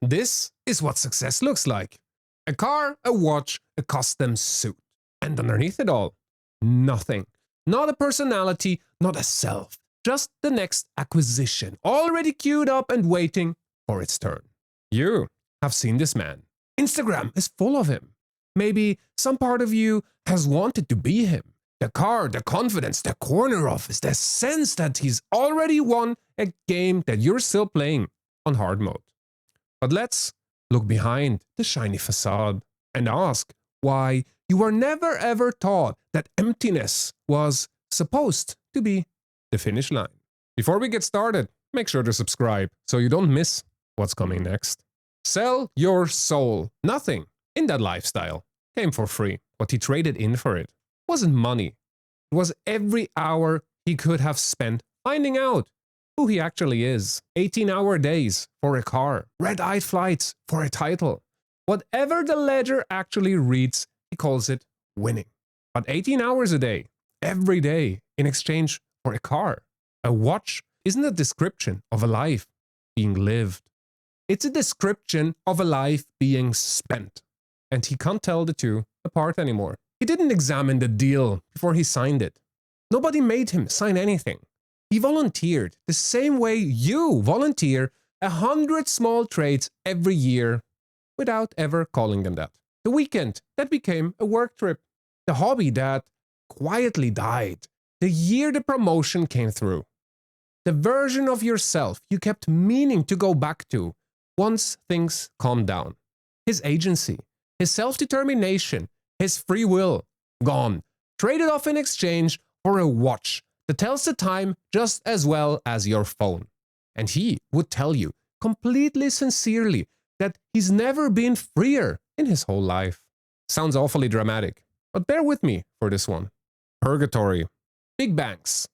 This is what success looks like. A car, a watch, a custom suit. And underneath it all, nothing. Not a personality, not a self. Just the next acquisition, already queued up and waiting for its turn. You have seen this man. Instagram is full of him. Maybe some part of you has wanted to be him. The car, the confidence, the corner office, the sense that he's already won a game that you're still playing on hard mode. But let's look behind the shiny facade and ask why you were never ever taught that emptiness was supposed to be the finish line. Before we get started, make sure to subscribe so you don't miss what's coming next. Sell your soul. Nothing in that lifestyle came for free. What he traded in for it wasn't money. It was every hour he could have spent finding out who he actually is. 18-hour days for a car. Red-eyed flights for a title. Whatever the ledger actually reads, he calls it winning. But 18 hours a day, every day, in exchange for a car. A watch isn't a description of a life being lived. It's a description of a life being spent. And he can't tell the two apart anymore. He didn't examine the deal before he signed it. Nobody made him sign anything. He volunteered the same way you volunteer 100 small trades every year without ever calling them that. The weekend that became a work trip. The hobby that quietly died the year the promotion came through. The version of yourself you kept meaning to go back to once things calmed down. His agency, his self-determination, his free will, gone. Traded off in exchange for a watch that tells the time just as well as your phone. And he would tell you, completely sincerely, that he's never been freer in his whole life. Sounds awfully dramatic, but bear with me for this one. Purgatory, big banks,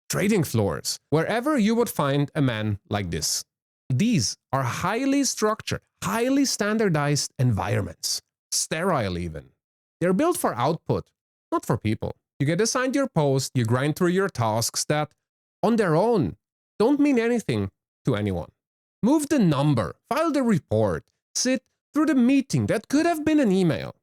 trading floors, wherever you would find a man like this. These are highly structured, highly standardized environments, sterile even. They're built for output, not for people. You get assigned your post, you grind through your tasks that, on their own, don't mean anything to anyone. Move the number, file the report, sit through the meeting that could have been an email,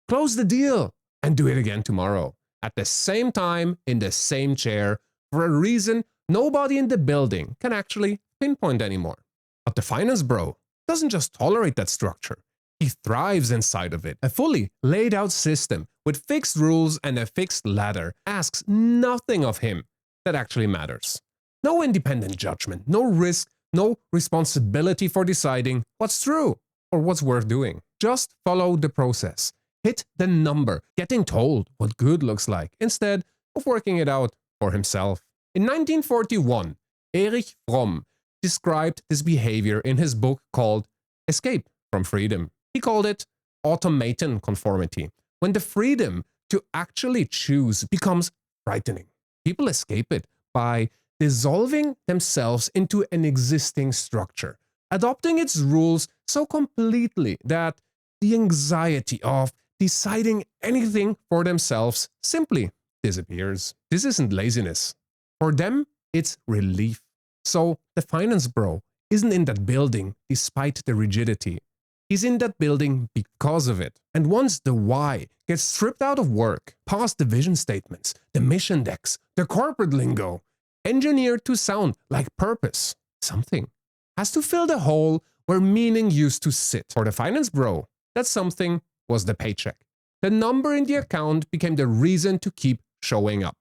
close the deal, and do it again tomorrow, at the same time, in the same chair, for a reason nobody in the building can actually pinpoint anymore. But the finance bro doesn't just tolerate that structure. He thrives inside of it. A fully laid out system with fixed rules and a fixed ladder asks nothing of him that actually matters. No independent judgment, no risk, no responsibility for deciding what's true or what's worth doing. Just follow the process. Hit the number, getting told what good looks like instead of working it out for himself. In 1941, Erich Fromm described this behavior in his book called Escape from Freedom. He called it automaton conformity, when the freedom to actually choose becomes frightening. People escape it by dissolving themselves into an existing structure, adopting its rules so completely that the anxiety of deciding anything for themselves simply disappears. This isn't laziness. For them, it's relief. So the finance bro isn't in that building despite the rigidity. He's in that building because of it. And once the why gets stripped out of work, past the vision statements, the mission decks, the corporate lingo, engineered to sound like purpose, something has to fill the hole where meaning used to sit. For the finance bro, that something was the paycheck. The number in the account became the reason to keep showing up,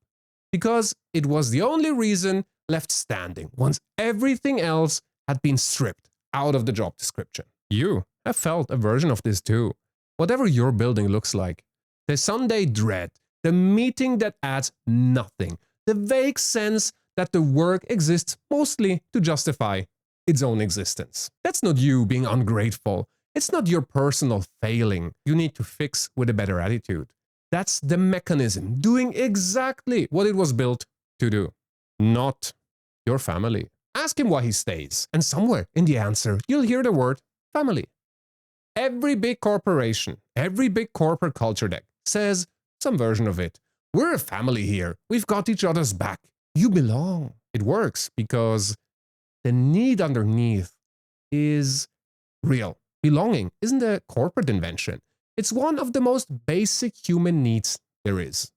because it was the only reason left standing once everything else had been stripped out of the job description. You have felt a version of this too. Whatever your building looks like, the Sunday dread, the meeting that adds nothing, the vague sense that the work exists mostly to justify its own existence. That's not you being ungrateful. It's not your personal failing you need to fix with a better attitude. That's the mechanism doing exactly what it was built to do. Not your family. Ask him why he stays, and somewhere in the answer, you'll hear the word family. Every big corporation, every big corporate culture deck says some version of it. We're a family here. We've got each other's back. You belong. It works because the need underneath is real. Belonging isn't a corporate invention. It's one of the most basic human needs there is.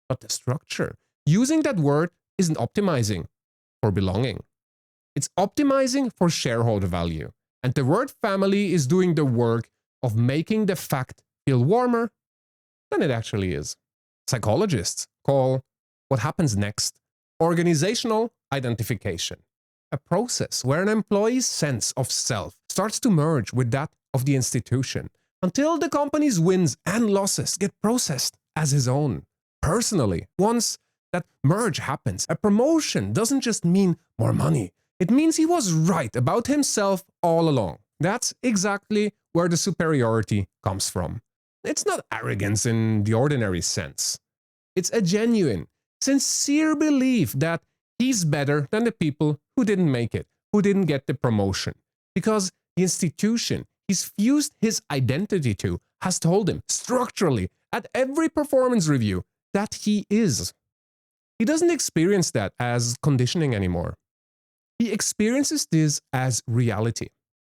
But the structure, using that word, isn't optimizing for belonging. It's optimizing for shareholder value. And the word family is doing the work of making the fact feel warmer than it actually is. Psychologists call what happens next organizational identification, a process where an employee's sense of self starts to merge with that of the institution until the company's wins and losses get processed as his own. Personally, once that merge happens, a promotion doesn't just mean more money. It means he was right about himself all along. That's exactly where the superiority comes from. It's not arrogance in the ordinary sense. It's a genuine, sincere belief that he's better than the people who didn't make it, who didn't get the promotion. Because the institution he's fused his identity to has told him structurally at every performance review that he is. He doesn't experience that as conditioning anymore. He experiences this as reality.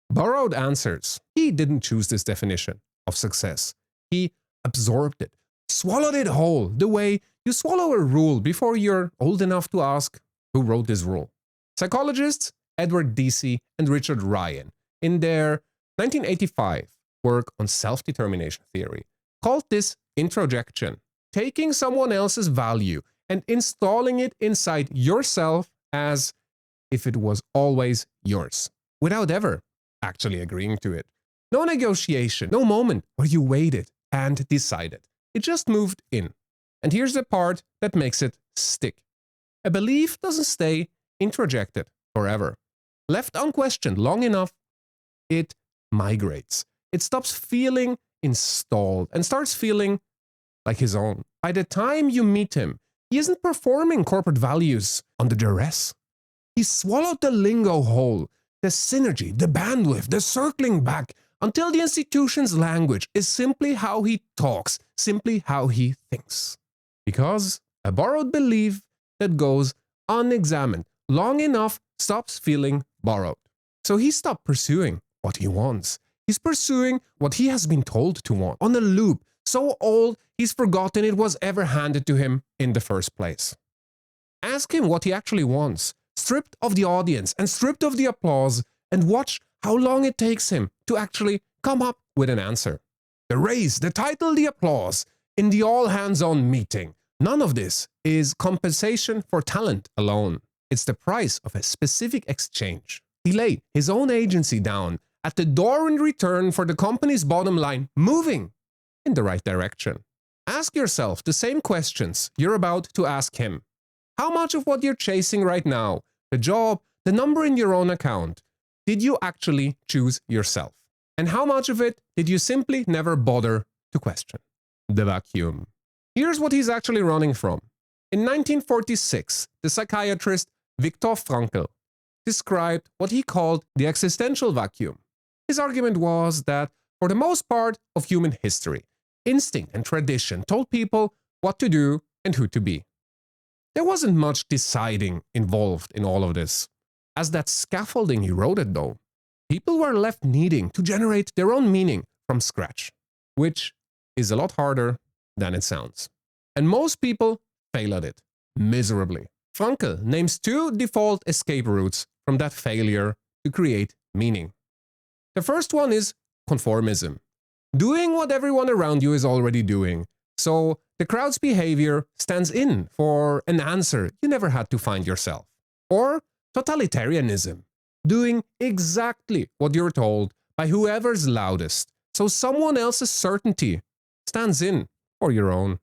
Borrowed answers. He didn't choose this definition of success. He absorbed it, swallowed it whole, the way you swallow a rule before you're old enough to ask who wrote this rule. Psychologists Edward Deci and Richard Ryan, in their 1985 work on self-determination theory, called this introjection, taking someone else's value and installing it inside yourself as if it was always yours, without ever actually agreeing to it. No negotiation, no moment where you waited and decided. It just moved in. And here's the part that makes it stick. A belief doesn't stay introjected forever. Left unquestioned long enough, it migrates. It stops feeling installed and starts feeling like his own. By the time you meet him, he isn't performing corporate values under duress. He swallowed the lingo whole, the synergy, the bandwidth, the circling back, until the institution's language is simply how he talks, simply how he thinks. Because a borrowed belief that goes unexamined long enough stops feeling borrowed. So he stopped pursuing what he wants. He's pursuing what he has been told to want, on a loop, so old he's forgotten it was ever handed to him in the first place. Ask him what he actually wants, stripped of the audience and stripped of the applause, and watch how long it takes him to actually come up with an answer. The raise, the title, the applause, in the all-hands-on meeting. None of this is compensation for talent alone. It's the price of a specific exchange. He laid his own agency down at the door in return for the company's bottom line moving in the right direction. Ask yourself the same questions you're about to ask him. How much of what you're chasing right now, the job, the number in your own account, did you actually choose yourself? And how much of it did you simply never bother to question? The vacuum. Here's what he's actually running from. In 1946, the psychiatrist Viktor Frankl described what he called the existential vacuum. His argument was that, for the most part of human history, instinct and tradition told people what to do and who to be. There wasn't much deciding involved in all of this. As that scaffolding eroded, though, people were left needing to generate their own meaning from scratch, which is a lot harder than it sounds. And most people fail at it, miserably. Frankl names two default escape routes from that failure to create meaning. The first one is conformism, doing what everyone around you is already doing, so the crowd's behavior stands in for an answer you never had to find yourself. Or totalitarianism, doing exactly what you're told by whoever's loudest, so someone else's certainty stands in for your own.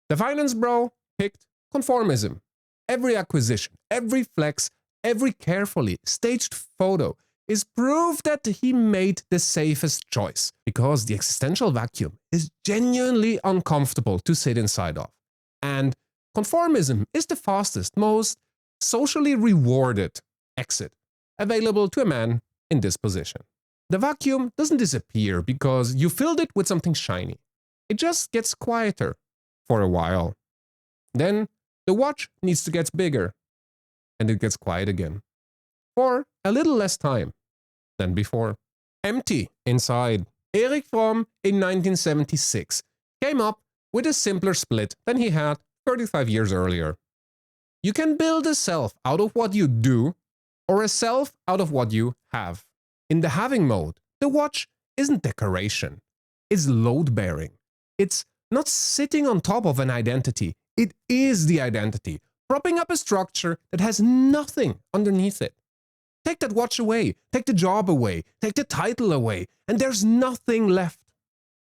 The finance bro picked conformism. Every acquisition, every flex, every carefully staged photo is proof that he made the safest choice, because the existential vacuum is genuinely uncomfortable to sit inside of. And conformism is the fastest, most socially rewarded exit available to a man in this position. The vacuum doesn't disappear because you filled it with something shiny. It just gets quieter for a while. Then the watch needs to get bigger, and it gets quiet again for a little less time than before. empty inside. Erich Fromm in 1976 came up with a simpler split than he had 35 years earlier. You can build a self out of what you do or a self out of what you have. In the having mode, the watch isn't decoration. It's load-bearing. It's not sitting on top of an identity. It is the identity, propping up a structure that has nothing underneath it. Take that watch away, take the job away, take the title away, and there's nothing left.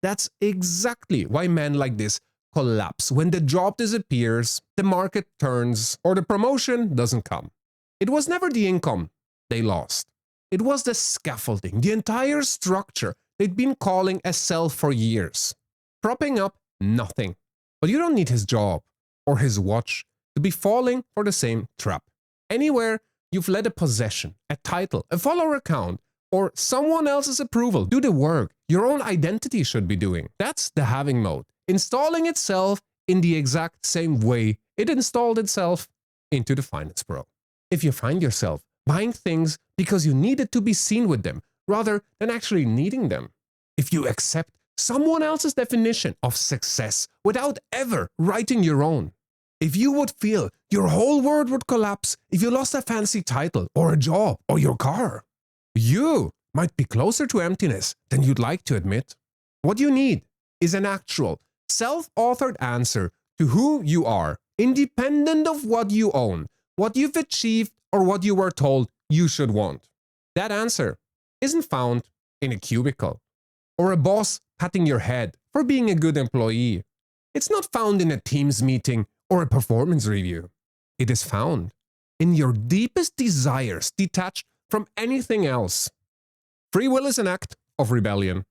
That's exactly why men like this collapse when the job disappears, the market turns, or the promotion doesn't come. It was never the income they lost. It was the scaffolding, the entire structure they'd been calling a self for years, propping up nothing. But you don't need his job or his watch to be falling for the same trap. Anywhere you've let a possession, a title, a follower account, or someone else's approval do the work your own identity should be doing. That's the having mode, installing itself in the exact same way it installed itself into the Finance Pro. If you find yourself buying things because you needed to be seen with them rather than actually needing them, if you accept someone else's definition of success without ever writing your own, if you would feel your whole world would collapse if you lost a fancy title or a job or your car, you might be closer to emptiness than you'd like to admit. What you need is an actual, self-authored answer to who you are, independent of what you own, what you've achieved, or what you were told you should want. That answer isn't found in a cubicle or a boss patting your head for being a good employee. It's not found in a Teams meeting or a performance review. It is found in your deepest desires detached from anything else. Free will is an act of rebellion.